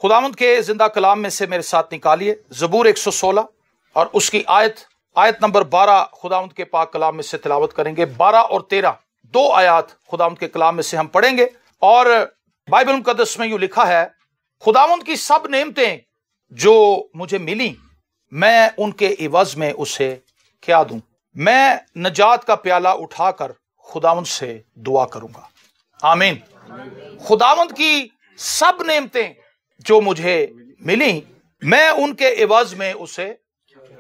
खुदावंद के जिंदा कलाम में से मेरे साथ निकालिए ज़बूर 116 और उसकी आयत नंबर 12 खुदावंद के पाक कलाम में से तिलावत करेंगे। 12 और 13 दो आयत खुदावंद के कलाम में से हम पढ़ेंगे। और बाइबल मुकद्दस में यूं लिखा है, खुदावंद की सब नेमतें जो मुझे मिली मैं उनके इवज में उसे क्या दूं। मैं नजात का प्याला उठाकर खुदावंद से दुआ करूंगा। आमीन। खुदावंद की सब नेमतें जो मुझे मिली मैं उनके इवज में उसे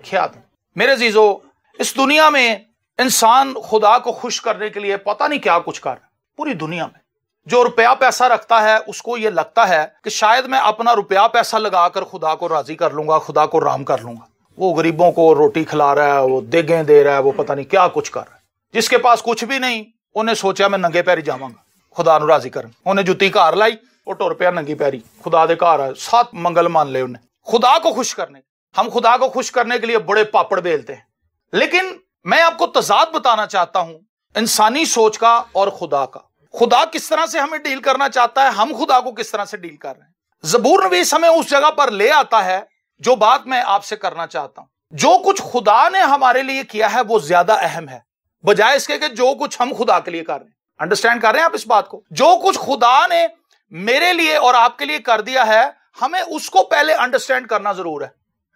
क्या दूं। मेरे अजीजों, इस दुनिया में इंसान खुदा को खुश करने के लिए पता नहीं क्या कुछ कर रहा है। पूरी दुनिया में जो रुपया पैसा रखता है उसको ये लगता है कि शायद मैं अपना रुपया पैसा लगाकर खुदा को राजी कर लूंगा, खुदा को राम कर लूंगा। वो गरीबों को रोटी खिला रहा है, वो देगें दे रहा है, वो पता नहीं क्या कुछ कर रहा है। जिसके पास कुछ भी नहीं उन्हें सोचा मैं नंगे पैरी जावांगा खुदा नु राजी कर। उन्हें जुत्ती घर लाई और टुर पिया नंगी पैरी खुदा दे घर आए। 7 मंगल मान ले उन्हें खुदा को खुश करने। हम खुदा को खुश करने के लिए बड़े पापड़ बेलते हैं, लेकिन मैं आपको तजाद बताना चाहता हूं इंसानी सोच का और खुदा का। खुदा किस तरह से हमें डील करना चाहता है, हम खुदा को किस तरह से डील कर रहे हैं। ज़बूर नवीस हमें उस जगह पर ले आता है जो बात मैं आपसे करना चाहता हूं। जो कुछ खुदा ने हमारे लिए किया है वो ज्यादा अहम है बजाय इसके कि जो कुछ हम खुदा के लिए कर रहे हैं। अंडरस्टैंड कर रहे हैं आप इस बात को? जो कुछ खुदा ने मेरे लिए और आपके लिए कर दिया है हमें उसको पहले अंडरस्टैंड करना जरूर है,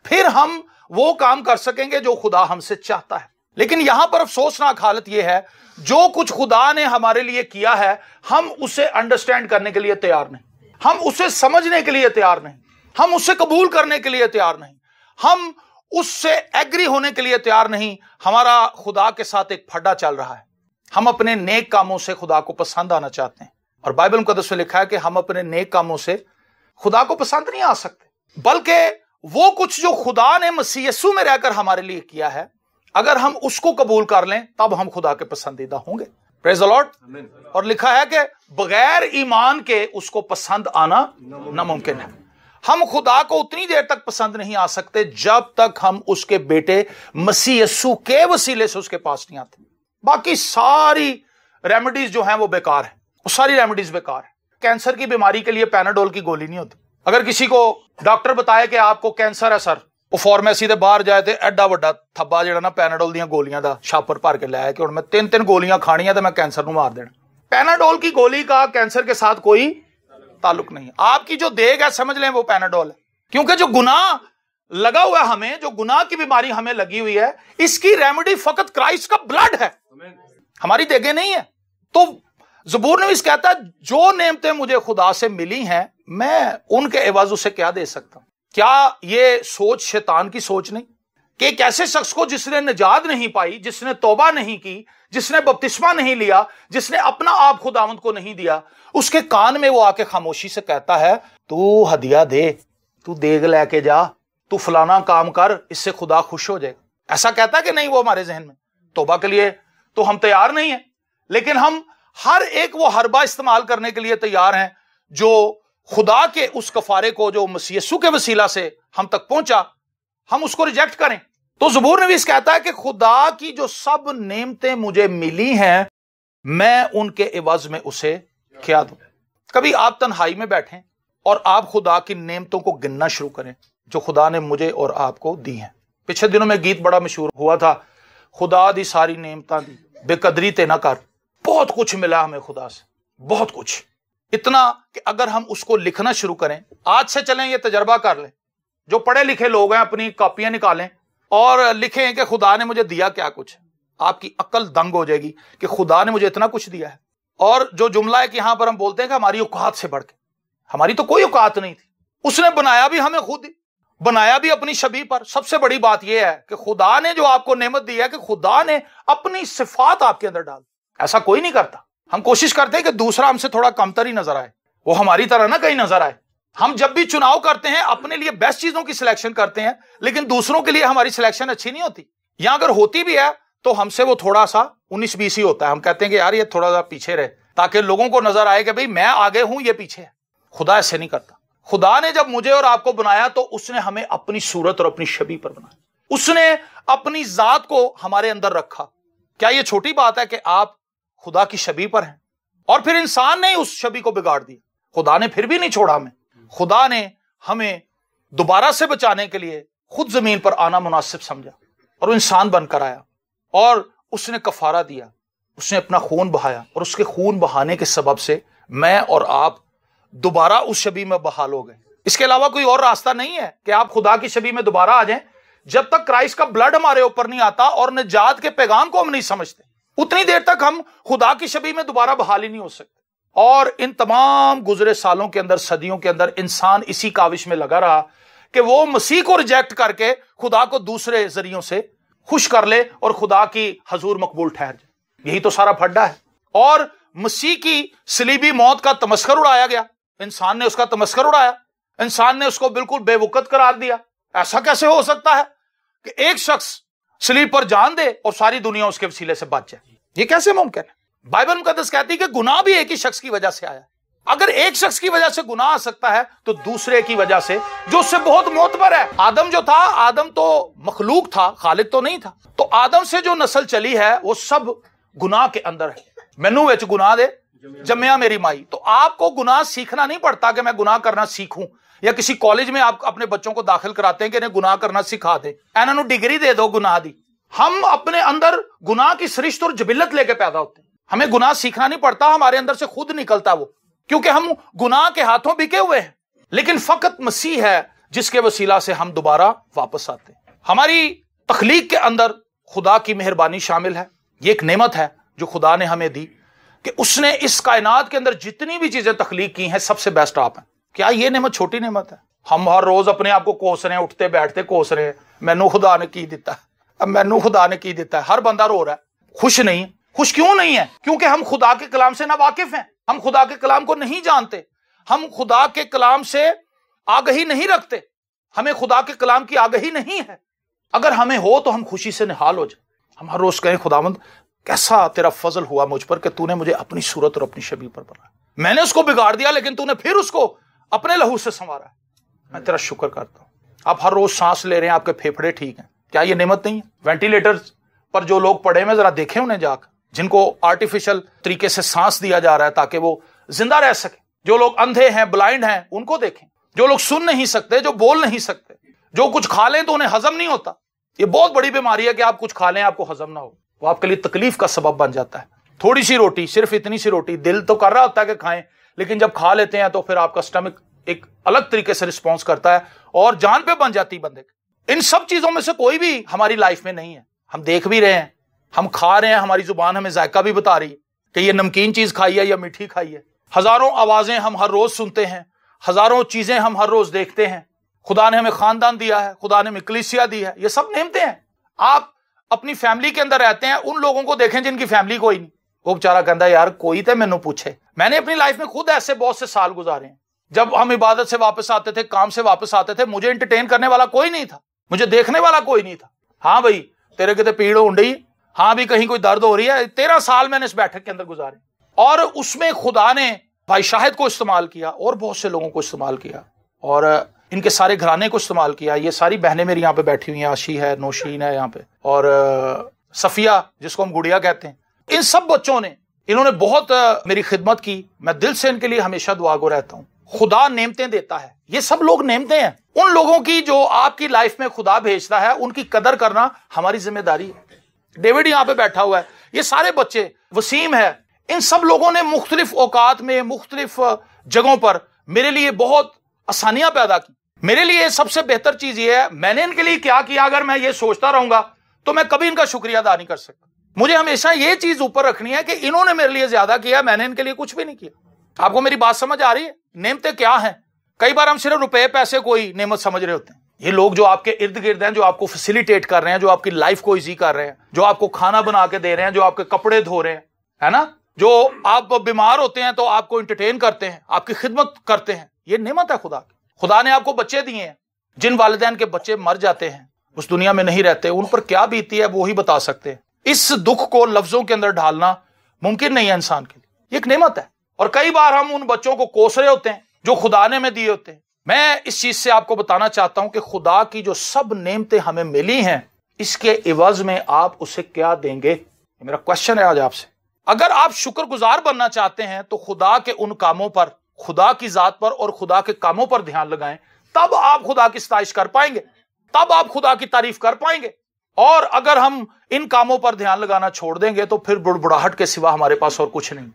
फिर हम वो काम कर सकेंगे जो खुदा हमसे चाहता है। लेकिन यहां पर अफसोसनाक हालत यह है, जो कुछ खुदा ने हमारे लिए किया है हम उसे अंडरस्टैंड करने के लिए तैयार नहीं, हम उसे समझने के लिए तैयार नहीं, हम उसे कबूल करने के लिए तैयार नहीं, हम उससे एग्री होने के लिए तैयार नहीं। हमारा खुदा के साथ एक फड्डा चल रहा है। हम अपने नेक कामों से खुदा को पसंद आना चाहते हैं और बाइबल मुकद्दस में लिखा है कि हम अपने नेक कामों से खुदा को पसंद नहीं आ सकते, बल्कि वो कुछ जो खुदा ने मसीह यीशु में रहकर हमारे लिए किया है अगर हम उसको कबूल कर लें तब हम खुदा के पसंदीदा होंगे। Praise the Lord. और लिखा है कि बगैर ईमान के उसको पसंद आना नामुमकिन है। हम खुदा को उतनी देर तक पसंद नहीं आ सकते जब तक हम उसके बेटे मसीह यीशु के वसीले से उसके पास नहीं आते। बाकी सारी रेमेडीज जो हैं वो बेकार है, वो सारी रेमेडीज बेकार है। कैंसर की बीमारी के लिए पैनाडोल की गोली नहीं होती। अगर किसी को डॉक्टर बताए कि आपको कैंसर है सर, वो फार्मेसी के बाहर जाए तो एडा वड्डा थब्बा जो ना पैनाडोल दी गोलियां का छापर भर के लाया कि मैं 3 गोलियां खानियां तो मैं कैंसर को मार देना। पैनाडोल की गोली का कैंसर के साथ कोई ताल्लुक नहीं है। आपकी जो देग है समझ लें वो पैनाडोल है, क्योंकि जो गुनाह लगा हुआ है हमें, जो गुनाह की बीमारी हमें लगी हुई है, इसकी रेमेडी फकत क्राइस्ट का ब्लड है, हमारी देगे नहीं है। तो ज़बूर नवीस कहता है जो नेमतें मुझे खुदा से मिली हैं मैं उनके एवज उसे क्या दे सकता हूं। क्या ये सोच शैतान की सोच नहीं कि एक ऐसे शख्स को जिसने निजात नहीं पाई, जिसने तौबा नहीं की, जिसने बपतिस्मा नहीं लिया, जिसने अपना आप खुदावंद को नहीं दिया, उसके कान में वो आके खामोशी से कहता है तू हदिया दे, तू देग लेके जा, तू फलाना काम कर, इससे खुदा खुश हो जाएगा। ऐसा कहता है कि नहीं वो हमारे जहन में? तौबा के लिए तो हम तैयार नहीं है, लेकिन हम हर एक वो हरबा इस्तेमाल करने के लिए तैयार हैं जो खुदा के उस कफारे को जो मसीह यीशु के वसीला से हम तक पहुंचा, हम उसको रिजेक्ट करें। तो ज़बूर नवीस कहता है कि खुदा की जो सब नेमतें मुझे मिली हैं मैं उनके एवज में उसे क्या दूं। कभी आप तन्हाई में बैठें और आप खुदा की नेमतों को गिनना शुरू करें जो खुदा ने मुझे और आपको दी हैं। पिछले दिनों में गीत बड़ा मशहूर हुआ था, खुदा दी सारी नेमतां दी बेकदरी ते ना कर। बहुत कुछ मिला हमें खुदा से, बहुत कुछ, इतना कि अगर हम उसको लिखना शुरू करें, आज से चलें ये तजर्बा कर लें, जो पढ़े लिखे लोग हैं अपनी कॉपियां निकालें और लिखें कि खुदा ने मुझे दिया क्या कुछ। आपकी अक्ल दंग हो जाएगी कि खुदा ने मुझे इतना कुछ दिया है। और जो जुमला है कि यहां पर हम बोलते हैं कि हमारी औकात से बढ़ के, हमारी तो कोई औकात नहीं थी। उसने बनाया भी हमें खुद ही, बनाया भी अपनी छवि पर। सबसे बड़ी बात यह है कि खुदा ने जो आपको नेमत दी है कि खुदा ने अपनी सिफात आपके अंदर डाल। ऐसा कोई नहीं करता। हम कोशिश करते हैं कि दूसरा हमसे थोड़ा कमतर ही नजर आए, वो हमारी तरह ना कहीं नजर आए। हम जब भी चुनाव करते हैं अपने लिए बेस्ट चीजों की सिलेक्शन करते हैं, लेकिन दूसरों के लिए हमारी सिलेक्शन अच्छी नहीं होती, या अगर होती भी है तो हमसे वो थोड़ा सा 19-20 ही होता है। हम कहते हैं कि यार ये थोड़ा सा पीछे रहे ताकि लोगों को नजर आए कि भाई मैं आगे हूं, ये पीछे है। खुदा ऐसे नहीं करता। खुदा ने जब मुझे और आपको बनाया तो उसने हमें अपनी सूरत और अपनी छवि पर बनाया, उसने अपनी जात को हमारे अंदर रखा। क्या यह छोटी बात है कि आप खुदा की छवि पर हैं और फिर इंसान ने उस छवि को बिगाड़ दिया? खुदा ने फिर भी नहीं छोड़ा हमें। खुदा ने हमें दोबारा से बचाने के लिए खुद जमीन पर आना मुनासिब समझा और वो इंसान बनकर आया और उसने कफारा दिया, उसने अपना खून बहाया और उसके खून बहाने के सबब से मैं और आप दोबारा उस शबी में बहाल हो गए। इसके अलावा कोई और रास्ता नहीं है कि आप खुदा की शबी में दोबारा आ जाएं। जब तक क्राइस्ट का ब्लड हमारे ऊपर नहीं आता और निजात के पैगाम को हम नहीं समझते, उतनी देर तक हम खुदा की शबी में दोबारा बहाल ही नहीं हो सकते। और इन तमाम गुजरे सालों के अंदर, सदियों के अंदर इंसान इसी काविश में लगा रहा कि वो मसीह को रिजेक्ट करके खुदा को दूसरे जरियों से खुश कर ले और खुदा की हजूर मकबूल ठहर जाए। यही तो सारा फड्डा है। और मसीह की सलीबी मौत का तमस्कर उड़ाया गया, इंसान ने उसका तमस्कर उड़ाया, इंसान ने उसको बिल्कुल बेवकूफ करार दिया। ऐसा कैसे हो सकता है कि एक शख्स सलीब पर जान दे और सारी दुनिया उसके वसीले से बच जाए? ये कैसे मुमकिन है? बाइबल मुकद्दस कहती है कि गुनाह भी एक ही शख्स की वजह से आया। अगर एक शख्स की वजह से गुनाह आ सकता है तो दूसरे की वजह से जो उससे बहुत मोतबर है। आदम जो था, आदम तो मखलूक था, खालिक तो नहीं था। तो आदम से जो नस्ल चली है वो सब गुनाह के अंदर है। मैनू विच गुनाह दे जम्मिया मेरी माई। तो आपको गुनाह सीखना नहीं पड़ता कि मैं गुनाह करना सीखूं, या किसी कॉलेज में आप अपने बच्चों को दाखिल कराते हैं कि इन्हें गुनाह करना सिखा दे, इन्होंने डिग्री दे दो गुनाह दी। हम अपने अंदर गुनाह की सरिश्त और जबिलत लेके पैदा होते हैं। हमें गुनाह सीखना नहीं पड़ता, हमारे अंदर से खुद निकलता वो, क्योंकि हम गुनाह के हाथों बिके हुए हैं। लेकिन फकत मसीह है जिसके वसीला से हम दोबारा वापस आते हैं। हमारी तख्लीक के अंदर खुदा की मेहरबानी शामिल है। ये एक नेमत है जो खुदा ने हमें दी कि उसने इस कायनात के अंदर जितनी भी चीजें तख्लीक की हैं सबसे बेस्ट आप हैं। क्या ये नेमत छोटी नेमत है? हम हर रोज अपने आप को कोस रहे हैं, उठते बैठते कोस रहे हैं, मैनू खुदा ने की दिता है, अब मैनू खुदा ने की दिता है। हर बंदा रो रहा है, खुश नहीं। खुश क्यों नहीं है? क्योंकि हम खुदा के कलाम से ना वाकिफ हैं, हम खुदा के कलाम को नहीं जानते, हम खुदा के कलाम से आगही नहीं रखते, हमें खुदा के कलाम की आगही नहीं है। अगर हमें हो तो हम खुशी से निहाल हो जाए। हम हर रोज कहें खुदावंद कैसा तेरा फजल हुआ मुझ पर कि तूने मुझे अपनी सूरत और अपनी शबीह पर बनाया। मैंने उसको बिगाड़ दिया लेकिन तूने फिर उसको अपने लहू से संवारा है। मैं तेरा शुक्र करता हूं। आप हर रोज सांस ले रहे हैं, आपके फेफड़े ठीक हैं, क्या ये नेमत नहीं है? वेंटिलेटर पर जो लोग पड़े हैं जरा देखें उन्हें जाकर, जिनको आर्टिफिशियल तरीके से सांस दिया जा रहा है ताकि वो जिंदा रह सके। जो लोग अंधे हैं, ब्लाइंड हैं, उनको देखें। जो लोग सुन नहीं सकते, जो बोल नहीं सकते, जो कुछ खा लें तो उन्हें हजम नहीं होता। ये बहुत बड़ी बीमारी है कि आप कुछ खा लें आपको हजम ना हो, वो आपके लिए तकलीफ का सबब बन जाता है। थोड़ी सी रोटी, सिर्फ इतनी सी रोटी, दिल तो कर रहा होता है कि खाएं, लेकिन जब खा लेते हैं तो फिर आपका स्टमक एक अलग तरीके से रिस्पॉन्स करता है और जान पे बन जाती बंदे। इन सब चीजों में से कोई भी हमारी लाइफ में नहीं है। हम देख भी रहे हैं, हम खा रहे हैं, हमारी जुबान हमें जायका भी बता रही है कि ये नमकीन चीज खाई है या मीठी खाई है। हजारों आवाजें हम हर रोज सुनते हैं, हजारों चीजें हम हर रोज देखते हैं। खुदा ने हमें खानदान दिया है, खुदा ने हमें कलीसिया दी है, ये सब नेमते हैं। आप अपनी फैमिली के अंदर रहते हैं, उन लोगों को देखें जिनकी फैमिली कोई नहीं। वो बेचारा कहता यार कोई तो मैनू पूछे। मैंने अपनी लाइफ में खुद ऐसे बहुत से साल गुजारे हैं। जब हम इबादत से वापस आते थे, काम से वापस आते थे, मुझे एंटरटेन करने वाला कोई नहीं था, मुझे देखने वाला कोई नहीं था। हाँ भाई तेरे कितने पीड़ हो रही, हाँ भी कहीं कोई दर्द हो रही है। 13 साल मैंने इस बैठक के अंदर गुजारे और उसमें खुदा ने भाई शाहिद को इस्तेमाल किया और बहुत से लोगों को इस्तेमाल किया और इनके सारे घराने को इस्तेमाल किया। ये सारी बहनें मेरी यहाँ पे बैठी हुई हैं, आशी है, नौशीन है यहाँ पे, और सफिया जिसको हम गुड़िया कहते हैं। इन सब बच्चों ने, इन्होंने बहुत मेरी खिदमत की। मैं दिल से इनके लिए हमेशा दुआ गो रहता हूँ। खुदा नेमतें देता है, ये सब लोग नेमतें हैं। उन लोगों की जो आपकी लाइफ में खुदा भेजता है उनकी कदर करना हमारी जिम्मेदारी है। डेविड यहाँ पे बैठा हुआ है, ये सारे बच्चे, वसीम है, इन सब लोगों ने मुख्तलिफ औकात में, मुख्तलिफ जगहों पर मेरे लिए बहुत आसानियां पैदा की। मेरे लिए सबसे बेहतर चीज ये है, मैंने इनके लिए क्या किया। अगर मैं ये सोचता रहूंगा तो मैं कभी इनका शुक्रिया अदा नहीं कर सकता। मुझे हमेशा ये चीज ऊपर रखनी है कि इन्होंने मेरे लिए ज्यादा किया, मैंने इनके लिए कुछ भी नहीं किया। आपको मेरी बात समझ आ रही है? नेमतें क्या हैं? कई बार हम सिर्फ रुपए पैसे को ही नेमत समझ रहे होते हैं। ये लोग जो आपके इर्द गिर्द हैं, जो आपको फैसिलिटेट कर रहे हैं, जो आपकी लाइफ को इजी कर रहे हैं, जो आपको खाना बना के दे रहे हैं, जो आपके कपड़े धो रहे हैं, है ना, जो आप बीमार होते हैं तो आपको एंटरटेन करते हैं, आपकी खिदमत करते हैं, ये नेमत है खुदा की। खुदा ने आपको बच्चे दिए हैं। जिन वालिदैन के बच्चे मर जाते हैं, उस दुनिया में नहीं रहते, उन पर क्या बीती है वो ही बता सकते हैं। इस दुख को लफ्जों के अंदर ढालना मुमकिन नहीं है इंसान के लिए। ये एक नेमत है और कई बार हम उन बच्चों को कोस रहे होते हैं जो खुदा ने हमें दिए होते हैं। मैं इस चीज से आपको बताना चाहता हूं कि खुदा की जो सब नेमतें हमें मिली हैं, इसके इवज में आप उसे क्या देंगे? ये मेरा क्वेश्चन है आज आपसे। अगर आप शुक्रगुजार बनना चाहते हैं तो खुदा के उन कामों पर, खुदा की जात पर और खुदा के कामों पर ध्यान लगाएं, तब आप खुदा की सताइश कर पाएंगे, तब आप खुदा की तारीफ कर पाएंगे। और अगर हम इन कामों पर ध्यान लगाना छोड़ देंगे तो फिर बुड़बुड़ाहट के सिवा हमारे पास और कुछ नहीं।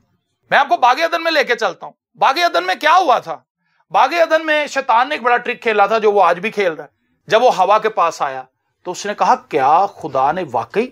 मैं आपको बागे अदन में लेके चलता हूं। बागे अदन में क्या हुआ था? बागे अदन में शैतान ने एक बड़ा ट्रिक खेला था, जो वो आज भी खेल रहा है। जब वो हवा के पास आया तो उसने कहा, क्या खुदा ने वाकई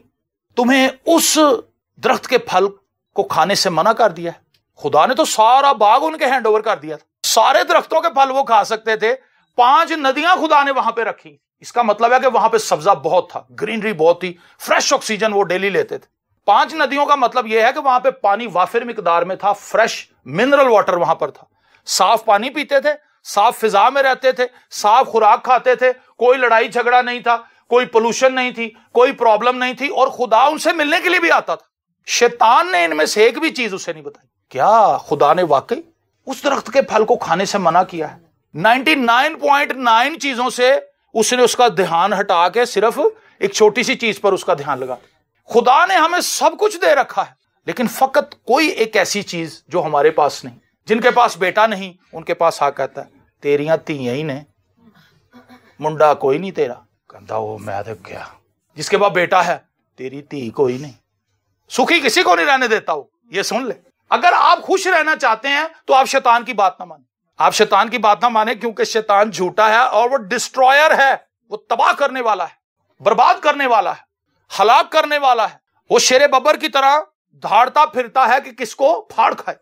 तुम्हें उस दरख्त के फल को खाने से मना कर दिया है? खुदा ने तो सारा बाग उनके हैंडओवर कर दिया था, सारे दरख्तों के फल वो खा सकते थे। 5 नदियां खुदा ने वहां पे रखी। इसका मतलब है कि वहां पे सब्जा बहुत था, ग्रीनरी बहुत थी, फ्रेश ऑक्सीजन वो डेली लेते थे। 5 नदियों का मतलब यह है कि वहां पे पानी वाफिर मिकदार में था, फ्रेश मिनरल वाटर वहां पर था। साफ पानी पीते थे, साफ फिजा में रहते थे, साफ खुराक खाते थे, कोई लड़ाई झगड़ा नहीं था, कोई पोल्यूशन नहीं थी, कोई प्रॉब्लम नहीं थी, और खुदा उनसे मिलने के लिए भी आता था। शैतान ने इनमें से एक भी चीज उसे नहीं बताई। क्या खुदा ने वाकई उस दरख्त के फल को खाने से मना किया है? 99.9 चीजों से उसने उसका ध्यान हटा के सिर्फ एक छोटी सी चीज पर उसका ध्यान लगा। खुदा ने हमें सब कुछ दे रखा है, लेकिन फकत कोई एक ऐसी चीज जो हमारे पास नहीं। जिनके पास बेटा नहीं उनके पास आ कहता है, तेरियां धीयां ही ने, मुंडा कोई नहीं तेरा। कहता वो मैं तो क्या। जिसके पास बेटा है, तेरी धी कोई नहीं। सुखी किसी को नहीं रहने देता वो। ये सुन ले, अगर आप खुश रहना चाहते हैं तो आप शैतान की बात ना माने। आप शैतान की बात ना माने, क्योंकि शैतान झूठा है और वो डिस्ट्रॉयर है। वो तबाह करने वाला है, बर्बाद करने वाला है, हलाक करने वाला है। वो शेरे बब्बर की तरह धाड़ता फिरता है कि किसको फाड़ खाए।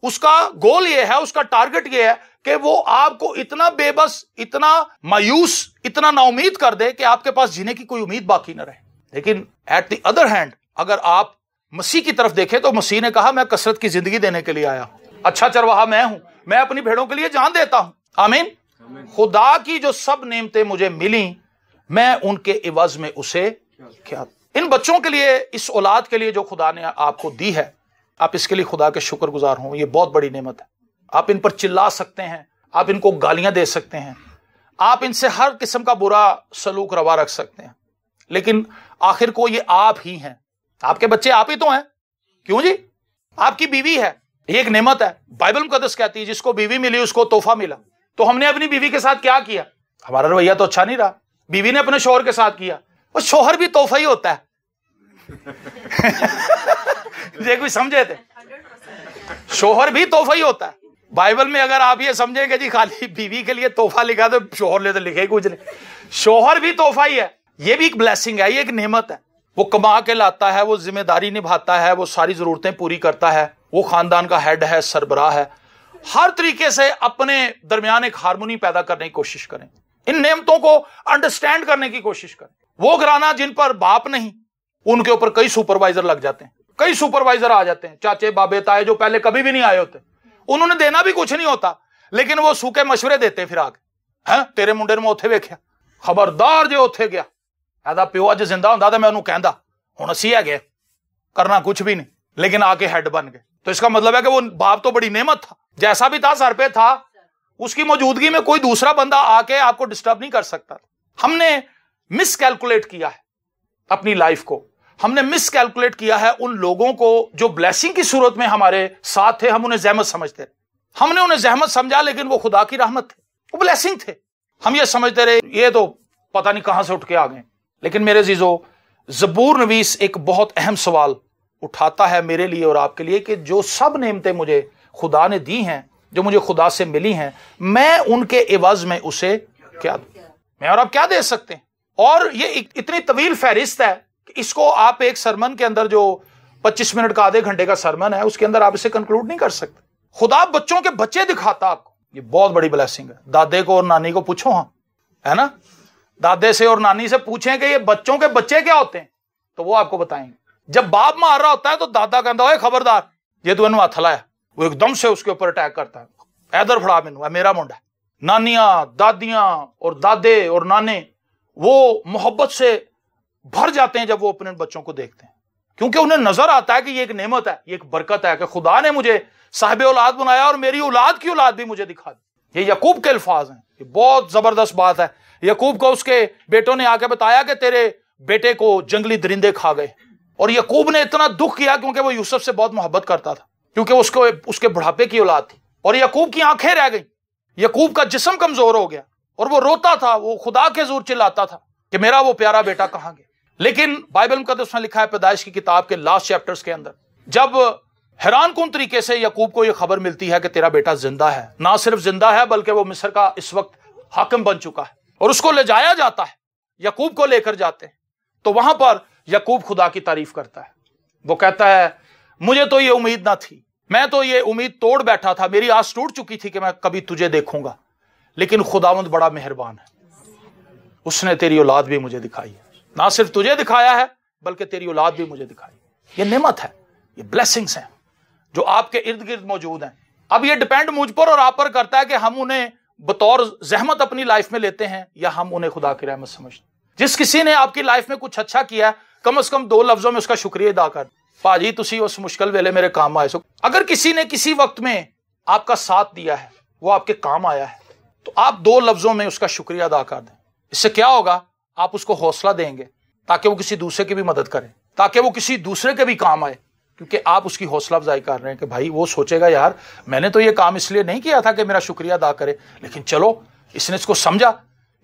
उसका गोल ये है, उसका टारगेट ये है कि वो आपको इतना बेबस, इतना मायूस, इतना नाउमीद कर दे कि आपके पास जीने की कोई उम्मीद बाकी न रहे। लेकिन एट द अदर हैंड, अगर आप मसीह की तरफ देखें तो मसीह ने कहा, मैं कसरत की जिंदगी देने के लिए आया, अच्छा चरवाहा मैं हूं, मैं अपनी भेड़ों के लिए जान देता हूं। आमीन। खुदा की जो सब नेमतें मुझे मिली, मैं उनके इवज में उसे क्या। इन बच्चों के लिए, इस औलाद के लिए जो खुदा ने आपको दी है, आप इसके लिए खुदा के शुक्रगुजार हों। ये बहुत बड़ी नेमत है। आप इन पर चिल्ला सकते हैं, आप इनको गालियां दे सकते हैं, आप इनसे हर किस्म का बुरा सलूक रवा रख सकते हैं, लेकिन आखिर को ये आप ही हैं। आपके बच्चे आप ही तो हैं। क्यों जी? आपकी बीवी है, ये एक नेमत है। बाइबल मुकद्दस कहती है जिसको बीवी मिली उसको तोहफा मिला। तो हमने अपनी बीवी के साथ क्या किया? हमारा रवैया तो अच्छा नहीं रहा। बीवी ने अपने शोहर के साथ किया। और शोहर भी तोहफा ही होता है। ये कोई समझे थे? शोहर भी तोहफा ही होता है। बाइबल में अगर आप ये समझेंगे जी खाली बीवी के लिए तोहफा लिखा तो शोहर ले तो लिखे ही कुछ नहीं। शोहर भी तोहफा ही है। ये भी एक ब्लेसिंग है, ये एक नेमत है। वो कमा के लाता है, वो जिम्मेदारी निभाता है, वो सारी जरूरतें पूरी करता है, वो खानदान का हेड है, सरबराह है। हर तरीके से अपने दरमियान एक हार्मोनी पैदा करने की कोशिश करें। इन नेमतों को अंडरस्टैंड करने की कोशिश करें। वो घराना जिन पर बाप नहीं, उनके ऊपर कई सुपरवाइजर लग जाते हैं, कई सुपरवाइजर आ जाते हैं, चाचे बाबे ताए जो पहले कभी भी नहीं आए होते। उन्होंने देना भी कुछ नहीं होता, लेकिन वो सूखे मशवरे देते फिर आगे। हैं तेरे मुंडे ने उत्थे वेख्या, खबरदार जो उत्थे गया, ऐदा प्यो अज जिंदा होंदा तो मैं उन्होंने कहंदा हुण असीं हैगे, करना कुछ भी नहीं, लेकिन आके हेड बन गए। तो इसका मतलब है कि वो बाप तो बड़ी नेमत था, जैसा भी था सर पे था। उसकी मौजूदगी में कोई दूसरा बंदा आके आपको डिस्टर्ब नहीं कर सकता। हमने मिसकैलकुलेट किया है अपनी लाइफ को, हमने मिसकैलकुलेट किया है उन लोगों को जो ब्लेसिंग की सूरत में हमारे साथ थे। हम उन्हें जहमत समझते रहे, हमने उन्हें जहमत समझा, लेकिन वो खुदा की रहमत थे, वो ब्लेसिंग थे। हम ये समझते रहे ये तो पता नहीं कहां से उठ के आ गए। लेकिन मेरे जीजो, ज़बूर नवीस एक बहुत अहम सवाल उठाता है मेरे लिए और आपके लिए कि जो सब नेमतें मुझे खुदा ने दी हैं, जो मुझे खुदा से मिली हैं, मैं उनके एवज में उसे क्या दूं? मैं और आप क्या दे सकते हैं? और ये इतनी तवील फहरिस्त है कि इसको आप एक सरमन के अंदर, जो 25 मिनट का आधे घंटे का सरमन है, उसके अंदर आप इसे कंक्लूड नहीं कर सकते। खुदा बच्चों के बच्चे दिखाता आपको, ये बहुत बड़ी ब्लेसिंग है। दादे को और नानी को पूछो, हाँ है ना, दादे से और नानी से पूछें कि ये बच्चों के बच्चे क्या होते हैं, तो वो आपको बताएंगे। जब बाप मार रहा होता है तो दादा कहता है खबरदार ये तू इन्हू हथ लाया, वो एकदम से उसके ऊपर अटैक करता है, इधर फड़ा मैनू, मेरा मुंडा है। नानियां, दादियां और दादे और नाने वो मोहब्बत से भर जाते हैं जब वो अपने बच्चों को देखते हैं, क्योंकि उन्हें नजर आता है कि ये एक नेमत है, ये एक बरकत है कि खुदा ने मुझे साहिब औलाद बनाया और मेरी औलाद की औलाद भी मुझे दिखा दी। ये यकूब के अल्फाज हैं, ये बहुत जबरदस्त बात है। यकूब को उसके बेटों ने आके बताया कि तेरे बेटे को जंगली दरिंदे खा गए, और यकूब ने इतना दुख किया क्योंकि वो यूसुफ से बहुत मोहब्बत करता था, क्योंकि उसको उसके बुढ़ापे की औलाद थी। और यकूब की आंखें रह गई, यकूब का जिस्म कमजोर हो गया, और वो रोता था, वो खुदा के जोर चिल्लाता था कि मेरा वो प्यारा बेटा कहां गया। लेकिन बाइबल मुकद्दस में लिखा है पैदाइश की किताब के लास्ट चैप्टर्स के अंदर, जब हैरानकुन तरीके से याकूब को यह खबर मिलती है कि तेरा बेटा जिंदा है, ना सिर्फ जिंदा है बल्कि वो मिस्र का इस वक्त हाकिम बन चुका है, और उसको ले जाया जाता है, याकूब को लेकर जाते हैं, तो वहां पर याकूब खुदा की तारीफ करता है। वो कहता है मुझे तो ये उम्मीद ना थी, मैं तो ये उम्मीद तोड़ बैठा था, मेरी आस टूट चुकी थी कि मैं कभी तुझे देखूंगा, लेकिन खुदावंद बड़ा मेहरबान है, उसने तेरी औलाद भी मुझे दिखाई है, ना सिर्फ तुझे दिखाया है बल्कि तेरी औलाद भी मुझे दिखाई है। ये नेमत है, ये ब्लेसिंग्स हैं जो आपके इर्द गिर्द मौजूद हैं। अब ये डिपेंड मुझ पर और आप पर करता है कि हम उन्हें बतौर जहमत अपनी लाइफ में लेते हैं या हम उन्हें खुदा की रहमत समझते हैं। जिस किसी ने आपकी लाइफ में कुछ अच्छा किया है, कम से कम 2 लफ्जों में उसका शुक्रिया अदा कर, भाजी तुसी उस मुश्किल वेले मेरे काम आए सो। अगर किसी ने किसी वक्त में आपका साथ दिया है, वो आपके काम आया है, तो आप 2 लफ्जों में उसका शुक्रिया अदा कर दें। इससे क्या होगा, आप उसको हौसला देंगे ताकि वो किसी दूसरे की भी मदद करे, ताकि वो किसी दूसरे के भी काम आए, क्योंकि आप उसकी हौसला अफजाई कर रहे हैं कि भाई वो सोचेगा यार मैंने तो ये काम इसलिए नहीं किया था कि मेरा शुक्रिया अदा करे, लेकिन चलो इसने इसको समझा,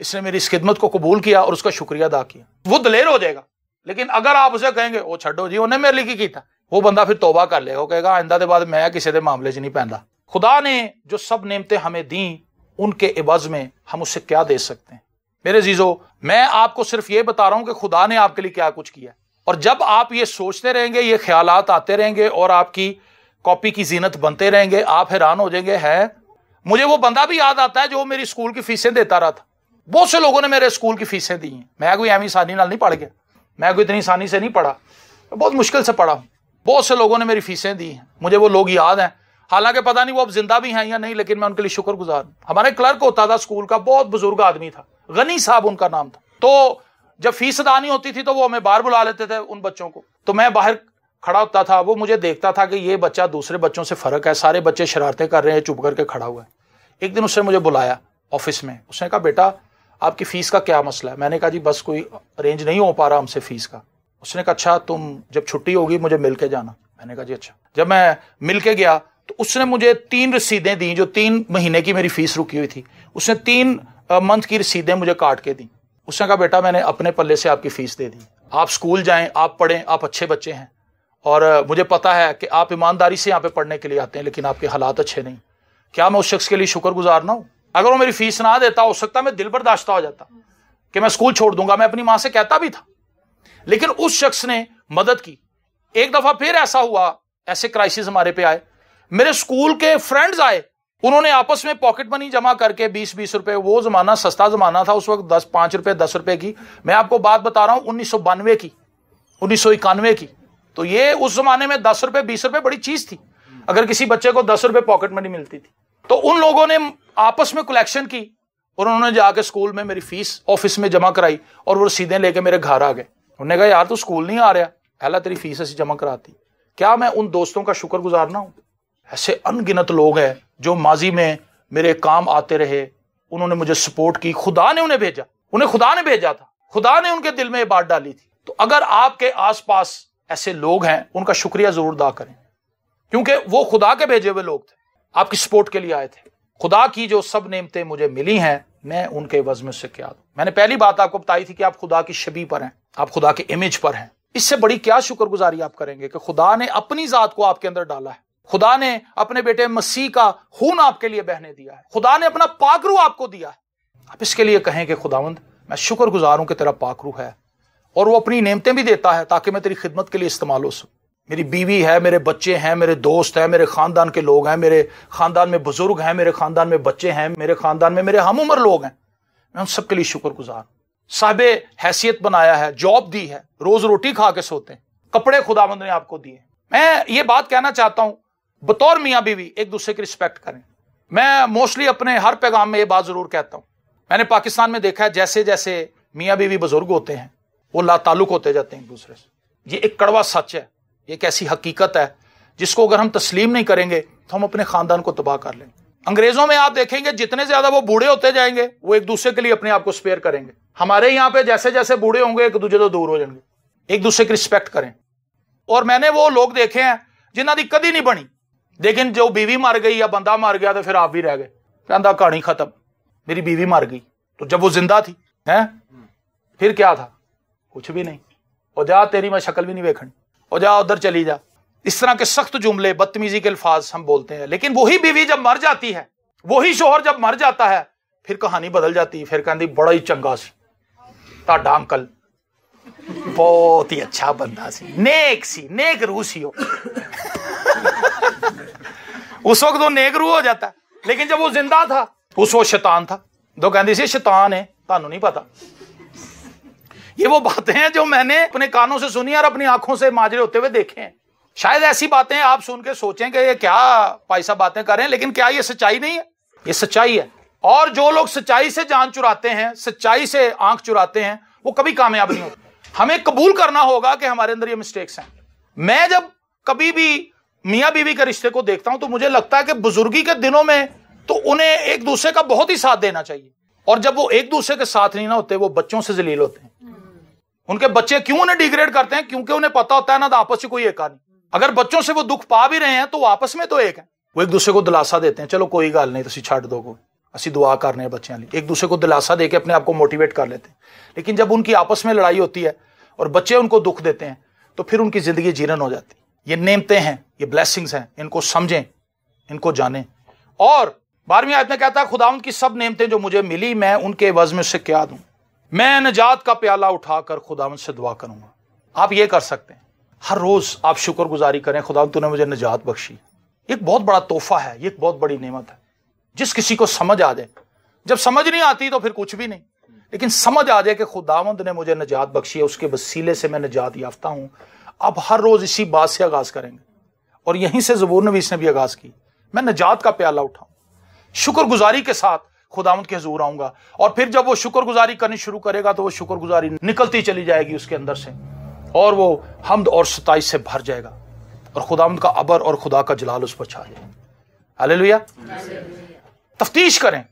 इसने मेरी इस खिदमत को कबूल किया और उसका शुक्रिया अदा किया, वो दलेर हो जाएगा। लेकिन अगर आप उसे कहेंगे वो छड्डो जी उन्हें मेरे लिए किया, वो बंदा फिर तौबा कर लेगा, वो कहेगा आइंदा के बाद मैं किसी के मामले च नहीं पैंदा। खुदा ने जो सब नेमतें हमें दी, उनके इवज में हम उससे क्या दे सकते हैं। मेरे जीजो, मैं आपको सिर्फ ये बता रहा हूं कि खुदा ने आपके लिए क्या कुछ किया, और जब आप ये सोचते रहेंगे, ये ख्यालात आते रहेंगे और आपकी कॉपी की जीनत बनते रहेंगे, आप हैरान हो जाएंगे। है मुझे वो बंदा भी याद आता है जो मेरी स्कूल की फीसें देता रहा था। बहुत से लोगों ने मेरे स्कूल की फीसें दी हैं, मैं कोई एवं आसानी नाल नहीं पढ़ गया, मैं कोई इतनी आसानी से नहीं पढ़ा, बहुत मुश्किल से पढ़ा हूं। बहुत से लोगों ने मेरी फीसें दी हैं, मुझे वो लोग याद हैं, हालांकि पता नहीं वो अब जिंदा भी हैं या नहीं, लेकिन मैं उनके लिए शुक्रगुजार हूं। हमारे क्लर्क होता था स्कूल का, बहुत बुजुर्ग आदमी था, गनी साहब उनका नाम था। तो जब फीस अदा नहीं होती थी तो वो हमें बाहर बुला लेते थे उन बच्चों को, तो मैं बाहर खड़ा होता था, वो मुझे देखता था कि ये बच्चा दूसरे बच्चों से फर्क है, सारे बच्चे शरारतें कर रहे हैं, चुप करके खड़ा हुआ है। एक दिन उसने मुझे बुलाया ऑफिस में, उसने कहा बेटा आपकी फीस का क्या मसला है। मैंने कहा जी बस कोई अरेंज नहीं हो पा रहा हमसे फीस का। उसने कहा अच्छा तुम जब छुट्टी होगी मुझे मिल के जाना। मैंने कहा जी अच्छा। जब मैं मिल के गया तो उसने मुझे 3 रसीदें दी, जो 3 महीने की मेरी फीस रुकी हुई थी, उसने 3 मंथ की रसीदें मुझे काट के दी। उसने कहा बेटा मैंने अपने पल्ले से आपकी फीस दे दी, आप स्कूल जाएं, आप पढ़ें, आप अच्छे बच्चे हैं, और मुझे पता है कि आप ईमानदारी से यहाँ पे पढ़ने के लिए आते हैं, लेकिन आपके हालात अच्छे नहीं। क्या मैं उस शख्स के लिए शुक्रगुजार ना हूँ? अगर वो मेरी फीस ना देता, हो सकता है मैं दिल बर्दाश्ता हो जाता कि मैं स्कूल छोड़ दूंगा, मैं अपनी माँ से कहता भी था, लेकिन उस शख्स ने मदद की। एक दफा फिर ऐसा हुआ, ऐसे क्राइसिस हमारे पे आए, मेरे स्कूल के फ्रेंड्स आए, उन्होंने आपस में पॉकेट मनी जमा करके 20-20 रुपए, वो जमाना सस्ता जमाना था उस वक्त, 5 रुपए 10 रुपए की, मैं आपको बात बता रहा हूं 1992 की, 1991 की। तो ये उस जमाने में 10 रुपए 20 रुपए बड़ी चीज थी, अगर किसी बच्चे को 10 रुपए पॉकेट मनी मिलती थी। तो उन लोगों ने आपस में कलेक्शन की और उन्होंने जाके स्कूल में मेरी फीस ऑफिस में जमा कराई, और वो रसीदें लेके मेरे घर आ गए। उन्होंने कहा यार तू स्कूल नहीं आ रहा, पहला तेरी फीस ऐसी जमा कराती। क्या मैं उन दोस्तों का शुक्रगुजार ना हूं? ऐसे अनगिनत लोग हैं जो माजी में मेरे काम आते रहे, उन्होंने मुझे सपोर्ट की, खुदा ने उन्हें भेजा, उन्हें खुदा ने भेजा था, खुदा ने उनके दिल में ये बात डाली थी। तो अगर आपके आसपास ऐसे लोग हैं, उनका शुक्रिया जरूर अदा करें, क्योंकि वो खुदा के भेजे हुए लोग थे, आपकी सपोर्ट के लिए आए थे। खुदा की जो सब नेमतें मुझे मिली हैं, मैं उनके एवज में उससे क्या दूं। मैंने पहली बात आपको बताई थी कि आप खुदा की शबीह पर हैं, आप खुदा के इमेज पर हैं। इससे बड़ी क्या शुक्रगुजारी आप करेंगे कि खुदा ने अपनी जात को आपके अंदर डाला है, खुदा ने अपने बेटे मसीह का खून आपके लिए बहने दिया है, खुदा ने अपना पाकरू आपको दिया है। आप इसके लिए कहें कि खुदावंद मैं शुक्रगुजार हूं कि तेरा पाकरू है, और वो अपनी नेमतें भी देता है ताकि मैं तेरी खिदमत के लिए इस्तेमाल हो सकूं। मेरी बीवी है, मेरे बच्चे हैं, मेरे दोस्त हैं, मेरे खानदान के लोग हैं, मेरे खानदान में बुजुर्ग हैं, मेरे खानदान में बच्चे हैं, मेरे खानदान में मेरे हम उम्र लोग हैं, मैं उन सबके लिए शुक्रगुजार। साहिबे हैसियत बनाया है, जॉब दी है, रोज रोटी खा के सोते हैं, कपड़े खुदावंद ने आपको दिए। मैं ये बात कहना चाहता हूं, बतौर मियाँ बीवी एक दूसरे की रिस्पेक्ट करें। मैं मोस्टली अपने हर पैगाम में ये बात जरूर कहता हूं। मैंने पाकिस्तान में देखा है जैसे जैसे मियाँ बीवी बुजुर्ग होते हैं वो लाताल्लुक होते जाते हैं एक दूसरे से। ये एक कड़वा सच है, ये एक ऐसी हकीकत है जिसको अगर हम तस्लीम नहीं करेंगे तो हम अपने खानदान को तबाह कर लेंगे। अंग्रेजों में आप देखेंगे जितने ज्यादा वो बूढ़े होते जाएंगे वो एक दूसरे के लिए अपने आप को स्पेयर करेंगे। हमारे यहाँ पे जैसे जैसे बूढ़े होंगे एक दूसरे तो दूर हो जाएंगे। एक दूसरे की रिस्पेक्ट करें। और मैंने वो लोग देखे हैं जिन्हों की कदी नहीं बनी, लेकिन जो बीवी मर गई या बंदा मर गया तो फिर आप भी रह गए, कहता कहानी खत्म, मेरी बीवी मर गई। तो जब वो जिंदा थी हैं, फिर क्या था? कुछ भी नहीं। और जा तेरी मैं शक्ल भी नहीं देखनी, और जा उधर चली जा। इस तरह के सख्त जुमले, बदतमीजी के अल्फाज हम बोलते हैं। लेकिन वही बीवी जब मर जाती है, वही शोहर जब मर जाता है, फिर कहानी बदल जाती है। फिर कहती बड़ा ही चंगा सी ताड़ा अंकल, बहुत ही अच्छा बंदा सी, नेक रूह सी हो। उस वक्त वो नेक रूह हो जाता है, लेकिन जब वो जिंदा था उस वो शैतान था। तो कहती सी शैतान है, तानू नहीं पता। ये वो बातें हैं जो मैंने अपने कानों से सुनी और अपनी आंखों से माजरे होते हुए देखे हैं। शायद ऐसी बातें आप सुन के सोचें कि ये क्या भाई साहब बातें कर रहे हैं, लेकिन क्या ये सच्चाई नहीं है? ये सच्चाई है। और जो लोग सच्चाई से जान चुराते हैं, सच्चाई से आंख चुराते हैं, वो कभी कामयाब नहीं होते। हमें कबूल करना होगा कि हमारे अंदर ये मिस्टेक्स हैं। मैं जब कभी भी मियां बीवी के रिश्ते को देखता हूं तो मुझे लगता है कि बुजुर्गी के दिनों में तो उन्हें एक दूसरे का बहुत ही साथ देना चाहिए, और जब वो एक दूसरे के साथ नहीं ना होते, वो बच्चों से जलील होते हैं। उनके बच्चे क्यों उन्हें डिग्रेड करते हैं? क्योंकि उन्हें पता होता है ना, तो आपस में कोई एका नहीं। अगर बच्चों से वो दुख पा भी रहे हैं तो वो आपस में तो एक है। वो एक दूसरे को दिलासा देते हैं, चलो कोई गल नहीं, तुसी छड्ड दो, कोई असी दुआ करने बच्चों लिए, एक दूसरे को दिलासा देके अपने आप को मोटिवेट कर लेते हैं। लेकिन जब उनकी आपस में लड़ाई होती है और बच्चे उनको दुख देते हैं, तो फिर उनकी जिंदगी जीरन हो जाती है। ये नेमतें हैं, ये ब्लेसिंग्स हैं, इनको समझें, इनको जानें। और 12वीं आयत में कहता है, खुदावंद की सब नेमतें जो मुझे मिली, मैं उनके एवज में से क्या दूं? मैं नजात का प्याला उठाकर खुदावंद से दुआ करूंगा। आप ये कर सकते हैं, हर रोज आप शुक्रगुजारी करें, खुदावंद तूने मुझे नजात बख्शी। एक बहुत बड़ा तोहफा है, ये एक बहुत बड़ी नेमत है। जिस किसी को समझ आ जाए, जब समझ नहीं आती तो फिर कुछ भी नहीं, लेकिन समझ आ जाए कि खुदावंद ने मुझे नजात बख्शी है, उसके वसीले से मैं नजात याफ्ता हूं। अब हर रोज इसी बात से आगाज करेंगे, और यहीं से ज़बूर नवीस ने भी आगाज की, मैं नजात का प्याला उठाऊं, शुक्रगुजारी के साथ खुदावंद के हुजूर आऊंगा। और फिर जब वो शुक्रगुजारी करनी शुरू करेगा तो वो शुक्रगुजारी निकलती चली जाएगी उसके अंदर से, और वो हम्द और सताइश से भर जाएगा, और खुदावंद का अबर और खुदा का जलाल उस पर छा जाएगा। हालेलुया। तफ्तीश करें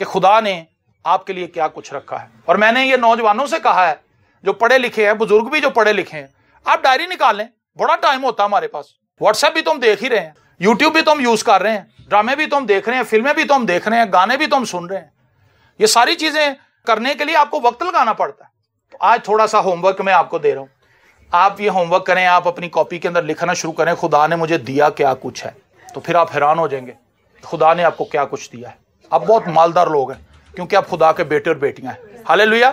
कि खुदा ने आपके लिए क्या कुछ रखा है। और मैंने ये नौजवानों से कहा है, जो पढ़े लिखे हैं, बुजुर्ग भी जो पढ़े लिखे हैं, आप डायरी निकाल लें। बड़ा टाइम होता है हमारे पास, व्हाट्सएप भी तो हम देख ही रहे हैं, यूट्यूब भी तो हम यूज कर रहे हैं, ड्रामे भी तो हम देख रहे हैं, फिल्में भी तो हम देख रहे हैं, गाने भी तो हम सुन रहे हैं। ये सारी चीजें करने के लिए आपको वक्त लगाना पड़ता है। तो आज थोड़ा सा होमवर्क मैं आपको दे रहा हूं, आप ये होमवर्क करें, आप अपनी कॉपी के अंदर लिखना शुरू करें, खुदा ने मुझे दिया क्या कुछ है। तो फिर आप हैरान हो जाएंगे खुदा ने आपको क्या कुछ दिया है। आप बहुत मालदार लोग हैं, क्योंकि आप खुदा के बेटे और बेटियां हैं। हालेलुया।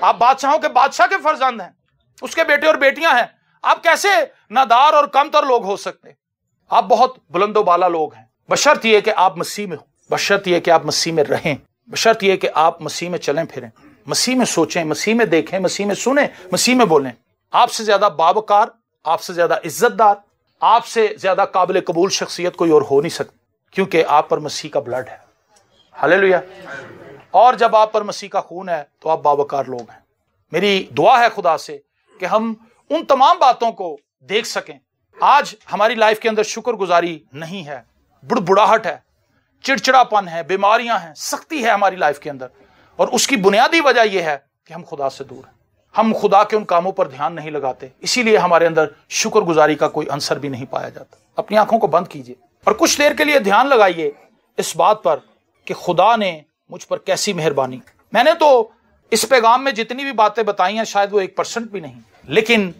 आप बादशाहों के बादशाह के फर्जंद हैं, उसके बेटे और बेटियां हैं। आप कैसे नादार और कमतर लोग हो सकते हैं? आप बहुत बुलंदोबाला लोग हैं, बशर्त यह कि आप मसीह में हो, बशर्त यह कि आप मसीह में रहें, बशर्त यह कि आप मसीह में चलें फिरें, मसीह में सोचें, मसीह में देखें, मसीह में सुने, मसीह में बोलें। आपसे ज्यादा बावकार, आपसे ज्यादा इज्जतदार, आपसे ज्यादा काबिल कबूल शख्सियत कोई और हो नहीं सकती, क्योंकि आप पर मसीह का ब्लड है। हालेलुया। और जब आप पर मसीह का खून है तो आप बावकार लोग हैं। मेरी दुआ है खुदा से कि हम उन तमाम बातों को देख सकें। आज हमारी लाइफ के अंदर शुक्रगुजारी नहीं है, बुड़बुड़ाहट है, चिड़चिड़ापन है, बीमारियां हैं, सख्ती है हमारी लाइफ के अंदर, और उसकी बुनियादी वजह यह है कि हम खुदा से दूर हैं। हम खुदा के उन कामों पर ध्यान नहीं लगाते, इसीलिए हमारे अंदर शुक्रगुजारी का कोई अंसर भी नहीं पाया जाता। अपनी आंखों को बंद कीजिए और कुछ देर के लिए ध्यान लगाइए इस बात पर कि खुदा ने मुझ पर कैसी मेहरबानी। मैंने तो इस पैगाम में जितनी भी बातें बताई हैं शायद वो 1% भी नहीं, लेकिन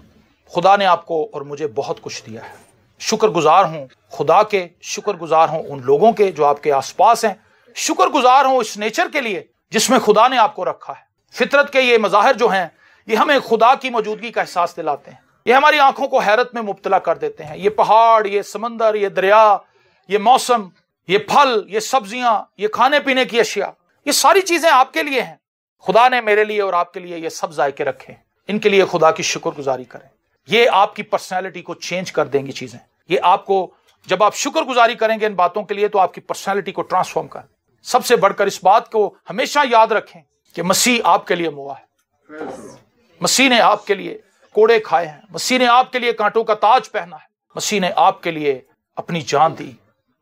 खुदा ने आपको और मुझे बहुत कुछ दिया है। शुक्रगुजार हूं खुदा के, शुक्रगुजार हूं उन लोगों के जो आपके आसपास हैं, शुक्रगुजार हूं इस नेचर के लिए जिसमें खुदा ने आपको रखा है। फितरत के ये मज़ाहिर जो हैं ये हमें खुदा की मौजूदगी का एहसास दिलाते हैं, ये हमारी आंखों को हैरत में मुब्तला कर देते हैं। ये पहाड़, ये समंदर, ये दरिया, ये मौसम, ये फल, ये सब्जियां, ये खाने पीने की अशिया, ये सारी चीजें आपके लिए हैं। खुदा ने मेरे लिए और आपके लिए ये सब जायके रखे, इनके लिए खुदा की शुक्रगुजारी करें। ये आपकी पर्सनैलिटी को चेंज कर देंगी चीजें। ये आपको, जब आप शुक्रगुजारी करेंगे इन बातों के लिए, तो आपकी पर्सनैलिटी को ट्रांसफॉर्म कर। सबसे बढ़कर इस बात को हमेशा याद रखें कि मसीह आपके लिए मुआ है, मसीह ने आपके लिए कोड़े खाए हैं, मसीह ने आपके लिए कांटों का ताज पहना है, मसीह ने आपके लिए अपनी जान दी,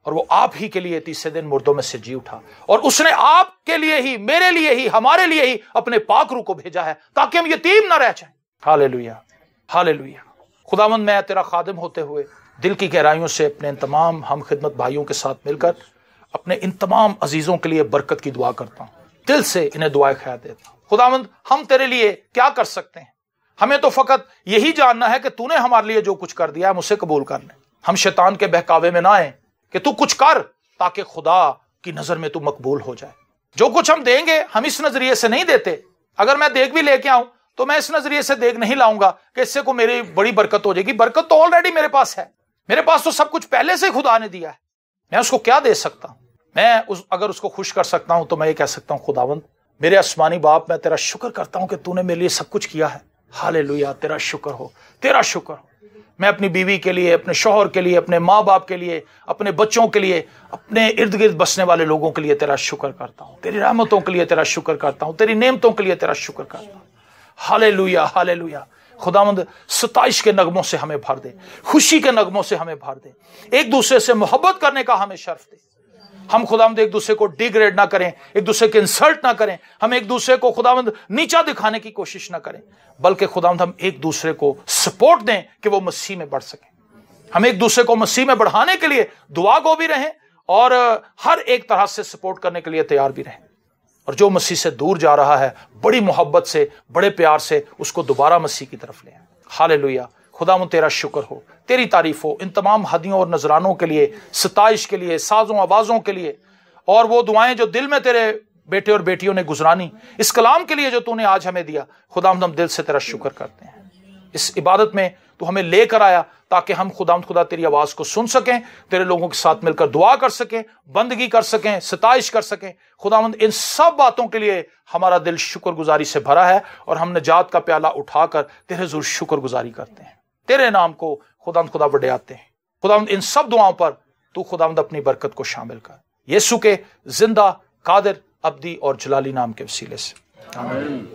और वो आप ही के लिए तीसरे दिन मुर्दों में से जी उठा, और उसने आपके लिए ही, मेरे लिए ही, हमारे लिए ही अपने पाक रूह को भेजा है ताकि हम यतीम न रह जाएं। Hallelujah, hallelujah. खुदावंद, मैं तेरा खादिम होते हुए दिल की गहराइयों से अपने इन तमाम हम खिदमत भाइयों के साथ मिलकर अपने इन तमाम अजीजों के लिए बरकत की दुआ करता हूँ। दिल से इन्हें दुआएं खैर देता हूं। खुदावंद हम तेरे लिए क्या कर सकते हैं? हमें तो फकत यही जानना है कि तूने हमारे लिए जो कुछ कर दिया है मुझसे कबूल कर ले। हम शैतान के बहकावे में ना आए कि तू कुछ कर ताकि खुदा की नजर में तू मकबूल हो जाए। जो कुछ हम देंगे हम इस नजरिए से नहीं देते। अगर मैं देख भी लेके आऊं तो मैं इस नजरिए से देख नहीं लाऊंगा कि इससे को मेरी बड़ी बरकत हो जाएगी। बरकत तो ऑलरेडी मेरे पास है, मेरे पास तो सब कुछ पहले से खुदा ने दिया है। मैं उसको क्या दे सकता हूं? अगर उसको खुश कर सकता हूं तो मैं ये कह सकता हूं, खुदावंद मेरे आसमानी बाप, मैं तेरा शुक्र करता हूं कि तूने मेरे लिए सब कुछ किया है। हालेलुया, तेरा शुक्र हो, तेरा शुक्र हो। मैं अपनी बीवी के लिए, अपने शौहर के लिए, अपने माँ बाप के लिए, अपने बच्चों के लिए, अपने इर्द गिर्द बसने वाले लोगों के लिए तेरा शुक्र करता हूं। तेरी रहमतों के लिए तेरा शुक्र करता हूं। तेरी नेमतों के लिए तेरा शुक्र करता हूं। Hallelujah, hallelujah. खुदावंद सताइश के नगमों से हमें भर दे, खुशी के नगमों से हमें भर दे, एक दूसरे से मोहब्बत करने का हमें शर्फ दे। हम खुदावंद एक दूसरे को डिग्रेड ना करें, एक दूसरे के इंसल्ट ना करें, हम एक दूसरे को खुदावंद नीचा दिखाने की कोशिश ना करें, बल्कि खुदावंद हम एक दूसरे को सपोर्ट दें कि वो मसीह में बढ़ सके। हम एक दूसरे को मसीह में बढ़ाने के लिए दुआ गो भी रहें और हर एक तरह से सपोर्ट करने के लिए तैयार भी रहें। और जो मसीह से दूर जा रहा है, बड़ी मोहब्बत से, बड़े प्यार से उसको दोबारा मसीह की तरफ ले आए। हालेलुया। खुदावंद तेरा शुक्र हो, तेरी तारीफ हो इन तमाम हदियों और नजरानों के लिए, सताइश के लिए, साजों आवाजों के लिए, और वो दुआएं जो दिल में तेरे बेटे और बेटियों ने गुजरानी, इस कलाम के लिए जो तूने आज हमें दिया। खुदावंद हम दिल से तेरा शुक्र करते हैं। इस इबादत में तू हमें लेकर आया ताकि हम खुदा तेरी आवाज को सुन सकें, तेरे लोगों के साथ मिलकर दुआ कर सकें, बंदगी कर सकें, सताइश कर सकें। खुदावंद इन सब बातों के लिए हमारा दिल शुक्रगुजारी से भरा है और हम नजात का प्याला उठाकर तेरे हुजूर शुक्रगुजारी करते हैं, तेरे नाम को खुदा बढ़ाते हैं। खुदावंद इन सब दुआओं पर तू खुदावंद अपनी बरकत को शामिल कर, यीशु के जिंदा, कादिर, अब्दी और जलाली नाम के वसीले से, आमीन।